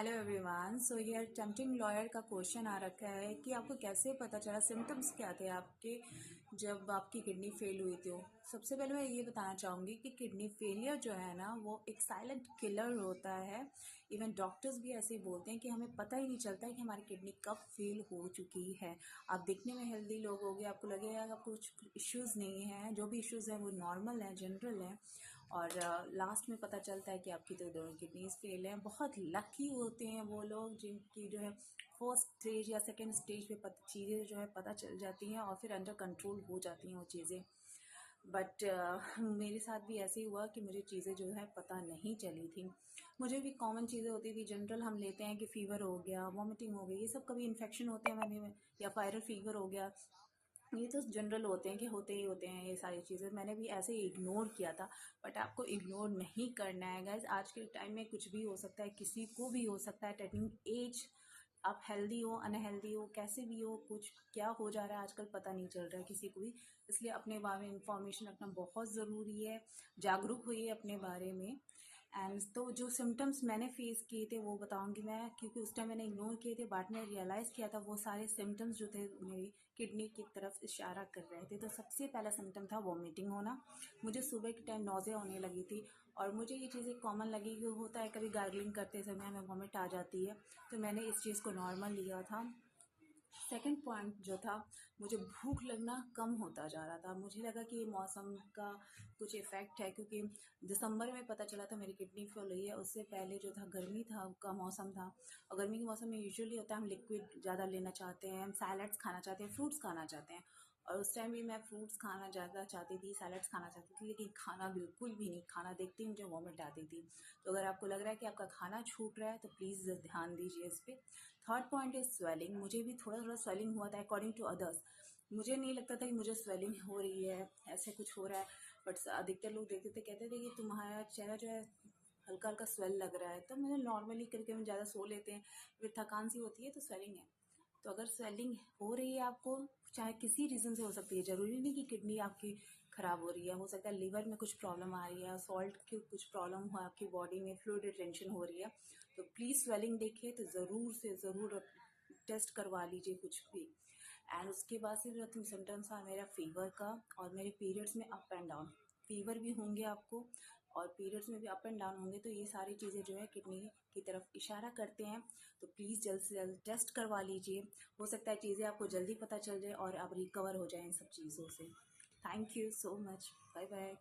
Hello everyone. So ये tempting lawyer का question आ रखा है कि आपको कैसे पता चला, सिम्टम्स क्या थे आपके जब आपकी किडनी फेल हुई थी। सबसे पहले मैं ये बताना चाहूँगी कि किडनी फेलियर जो है ना, वो एक साइलेंट किलर होता है। इवन डॉक्टर्स भी ऐसे ही बोलते हैं कि हमें पता ही नहीं चलता है कि हमारी किडनी कब फेल हो चुकी है। आप दिखने में हेल्दी लोग होगे, आपको लगेगा कि आपको कुछ इश्यूज़ नहीं हैं, जो भी इश्यूज़ हैं वो नॉर्मल हैं, जनरल हैं, और लास्ट में पता चलता है कि आपकी तो दोनों किडनीज फेल हैं। बहुत लकी होते हैं वो लोग जिनकी जो है फर्स्ट स्टेज या सेकेंड स्टेज पे चीज़ें जो है पता चल जाती हैं और फिर अंडर कंट्रोल हो जाती हैं वो चीज़ें। बट मेरे साथ भी ऐसे ही हुआ कि मुझे चीज़ें जो है पता नहीं चली थी। मुझे भी कॉमन चीज़ें होती थी, जनरल हम लेते हैं कि फ़ीवर हो गया, वॉमिटिंग हो गई, ये सब कभी इन्फेक्शन होते हैं मैंने, या वायरल फ़ीवर हो गया, ये तो जनरल होते हैं कि होते ही होते हैं ये सारी चीज़ें। मैंने भी ऐसे ही इग्नोर किया था। बट आपको इग्नोर नहीं करना है गाइज। आज के टाइम में कुछ भी हो सकता है, किसी को भी हो सकता है। टेकिंग एज, आप हेल्दी हो अनहेल्दी हो कैसे भी हो, कुछ क्या हो जा रहा है आजकल पता नहीं चल रहा है किसी को भी। इसलिए अपने बारे में इंफॉर्मेशन रखना बहुत ज़रूरी है। जागरूक होइए अपने बारे में। एंड तो जो सिम्टम्स मैंने फेस किए थे वो बताऊंगी मैं, क्योंकि उस टाइम मैंने इग्नोर किए थे। बाद में रियलाइज़ किया था वो सारे सिम्टम्स जो थे मेरी किडनी की तरफ इशारा कर रहे थे। तो सबसे पहला सिम्टम था वॉमिटिंग होना। मुझे सुबह के टाइम नौज़िया होने लगी थी, और मुझे ये चीज़ें कॉमन लगी कि होता है कभी गार्गलिंग करते समय हमें वॉमिट आ जाती है, तो मैंने इस चीज़ को नॉर्मल लिया था। सेकंड पॉइंट जो था, मुझे भूख लगना कम होता जा रहा था। मुझे लगा कि ये मौसम का कुछ इफ़ेक्ट है, क्योंकि दिसंबर में पता चला था मेरी किडनी फेल हुई है। उससे पहले जो था गर्मी था का मौसम था, और गर्मी के मौसम में यूजुअली होता है हम लिक्विड ज़्यादा लेना चाहते हैं, हम सैलड्स खाना चाहते हैं, फ्रूट्स खाना चाहते हैं। और उस टाइम भी मैं फ्रूट्स खाना ज़्यादा चाहती थी, सैलड्स खाना चाहती थी, लेकिन खाना बिल्कुल भी नहीं। खाना देखते ही मुझे वॉमिट आती थी। तो अगर आपको लग रहा है कि आपका खाना छूट रहा है तो प्लीज़ ध्यान दीजिए इस पर। Third point is swelling. मुझे भी थोड़ा थोड़ा स्वेलिंग हुआ था अकॉर्डिंग टू अदर्स। मुझे नहीं लगता था कि मुझे स्वेलिंग हो रही है, ऐसे कुछ हो रहा है। बट अधिकतर लोग देखते थे, कहते थे कि तुम्हारा चेहरा जो है हल्का हल्का स्वेल लग रहा है। तो मुझे नॉर्मली करके हम ज़्यादा सो लेते हैं, फिर थकान सी होती है तो स्वेलिंग है। तो अगर स्वेलिंग हो रही है आपको, चाहे किसी रीज़न से हो सकती है, ज़रूरी नहीं कि किडनी आपकी ख़राब हो रही है। हो सकता है लीवर में कुछ प्रॉब्लम आ रही है, सॉल्ट की कुछ प्रॉब्लम हो आपकी बॉडी में, फ्लूइड रिटेंशन हो रही है। तो प्लीज़ स्वेलिंग देखिए तो ज़रूर से ज़रूर टेस्ट करवा लीजिए कुछ भी। एंड उसके बाद से जो सिम्टम्स था मेरा फीवर का, और मेरे पीरियड्स में अप एंड डाउन। फीवर भी होंगे आपको, और पीरियड्स में भी अप एंड डाउन होंगे। तो ये सारी चीज़ें जो है किडनी की तरफ इशारा करते हैं। तो प्लीज़ जल्द से जल्द टेस्ट करवा लीजिए। हो सकता है चीज़ें आपको जल्दी पता चल जाए और आप रिकवर हो जाएं इन सब चीज़ों से। Thank you so much. Bye bye.